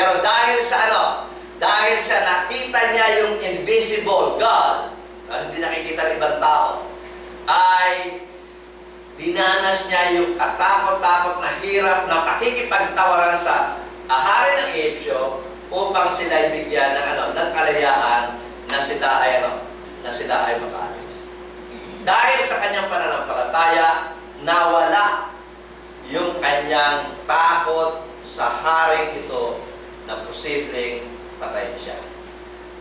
Pero dahil sa ano? Dahil sa nakita niya yung invisible God, hindi nakikita ng ibang tao, ay dinanas niya yung katakot-takot na hirap na pakikipagtawaran sa hari ng Egyptio upang sila ay bigyan ng ng kalayaan na sila ay makaalis. Dahil sa kanyang pananampalataya, nawala yung kanyang takot sa haring ito na posibleng patayin siya.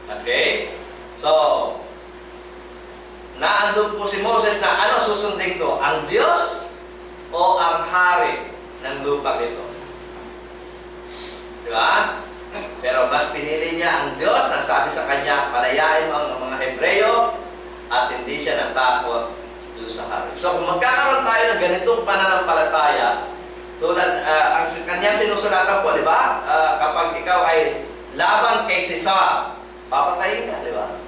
Okay? So, naandun po si Moses na ano susundin ko? Ang Diyos o ang hari ng lupang ito? Di ba? Pero mas pinili niya ang Diyos na sabi sa kanya, palayain mo ang mga Hebreo at hindi siya natakot doon sa hari. So kung magkakaroon tayo ng ganitong pananampalataya, tulad ang kanyang sinusulatan po, di ba? Kapag ikaw ay laban kay Caesar, papatayin ka, di ba?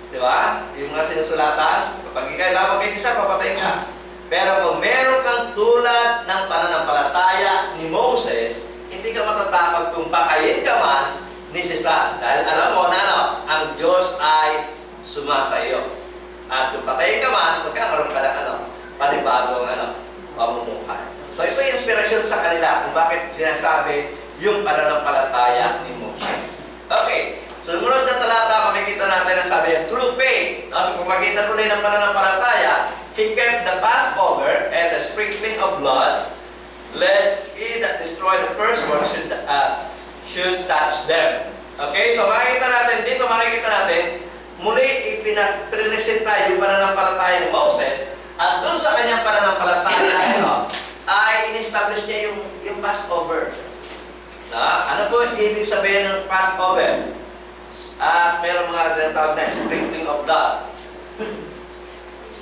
Di ba? Yung mga sinusulatan, kapag ikaw ay laban kay Caesar, papatayin ka. Pero kung meron kang tulad ng pananampalataya ni Moses, hindi ka matatakot kung patayin ka man ni Caesar. Dahil alam mo na ang Diyos ay sumasayo. At kung patayin ka man, magkakaroon ka ng panibagong pamumuhay. So ito yung inspirasyon sa kanila kung bakit sinasabi yung pananampalataya ni Moses. Okay, so sumunod na talata, makikita natin ang sabi, through faith. So kung makita tuloy ng pananampalataya, he kept the Passover and the sprinkling of blood, lest he that destroy the firstborn should touch them. Okay, so makikita natin, muli ipinapresenta yung pananampalataya ni Moses, at doon sa kanyang pananampalataya ay in-establish niya yung Passover. Ano po ibig sabihin ng Passover? At mayroong mga tinatawag na sprinkling of blood.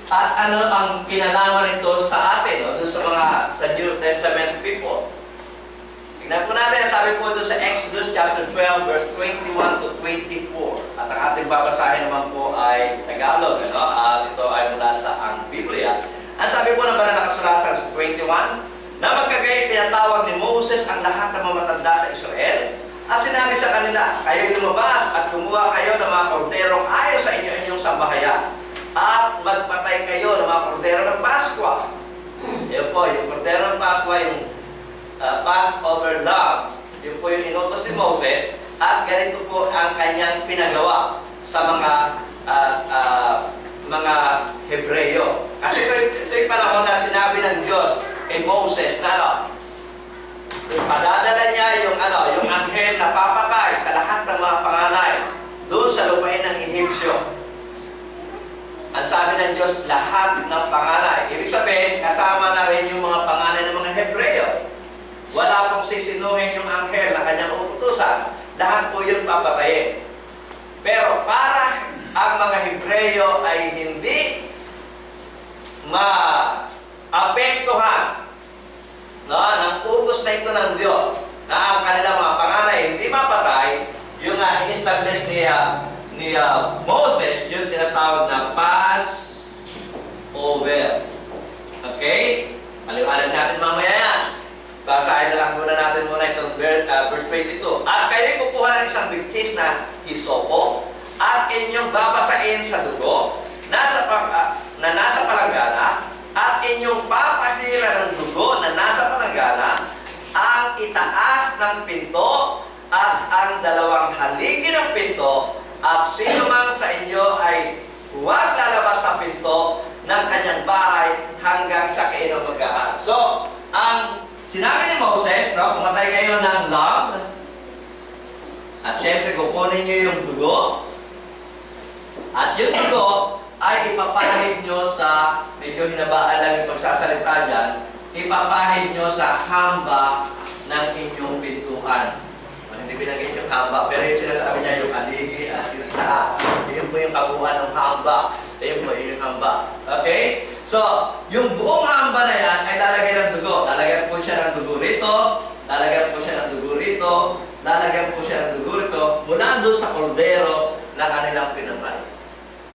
At ano ang kinalaman nito sa atin, doon sa New Testament people? Tignan po natin, sabi po doon sa Exodus chapter 12, verse 21 to 24. At ang ating babasahin naman po ay Tagalog, at ito ay mula sa ang Biblia. Ang sabi po ng banal na kasulatan sa 21, na magkagayon pinatawag ni Moses ang lahat ng mga matanda sa Israel, at sinabi sa kanila, kayo'y lumabas at kumuha kayo ng mga korderong ayon sa inyong sambahayan, at magpatay kayo ng mga kordero ng Paskwa. Yan po, yung kordero ng Paskwa, yung Passover lamb. Yun po yung inutos ni Moses, at ganito po ang kanyang pinagawa sa mga Hebreo. Kasi ito'y panahon na sinabi ng Diyos kay Moses na padadala niya yung anghel na papatay sa lahat ng mga panganay doon sa lupain ng Ehipsyo. Ang sabi ng Diyos, lahat ng panganay. Ibig sabihin, kasama na rin yung mga panganay ng mga Hebreo. Wala pong sisinuhin yung anghel na kanyang utusan. Lahat po yun papatayin. Pero para ang mga Hebreo ay hindi maapektuhan ng utos na ito ng Diyos, na ang kanilang mga panganay hindi mapatay, yung in-establish ni Moses, yung tinatawag na Passover. Okay? Paliwanag natin mamaya yan. Basahin na lang natin itong verse 22. At kayo'y kukuha ng isang bigkis na hisopo, at inyong babasain sa dugo na nasa palanggana, at inyong papahira ng dugo na nasa palanggana ang itaas ng pinto at ang dalawang haligi ng pinto, at sino mang sa inyo ay huwag lalabas sa pinto ng kanyang bahay hanggang sa kinaumagahan. So, ang sinabi ni Moses, pumatay kayo ng lamb, at syempre kukunin nyo yung dugo, at yung dugo ay ipapahid nyo sa, medyo hinabaan lang yung pagsasalita dyan, ipapahid nyo sa hamba ng inyong pintuan. Hindi binanggit yung hamba, pero yung sinasabi niya yung aligi at yung itaas. Yun po yung kabuuan ng hamba. Yun po yung hamba. Okay? So, yung buong hamba na yan ay lalagay ng dugo. Lalagyan po siya ng dugo rito, lalagyan po siya ng dugo rito, lalagyan po siya ng dugo rito, mula doon sa kordero na kanilang pinatay.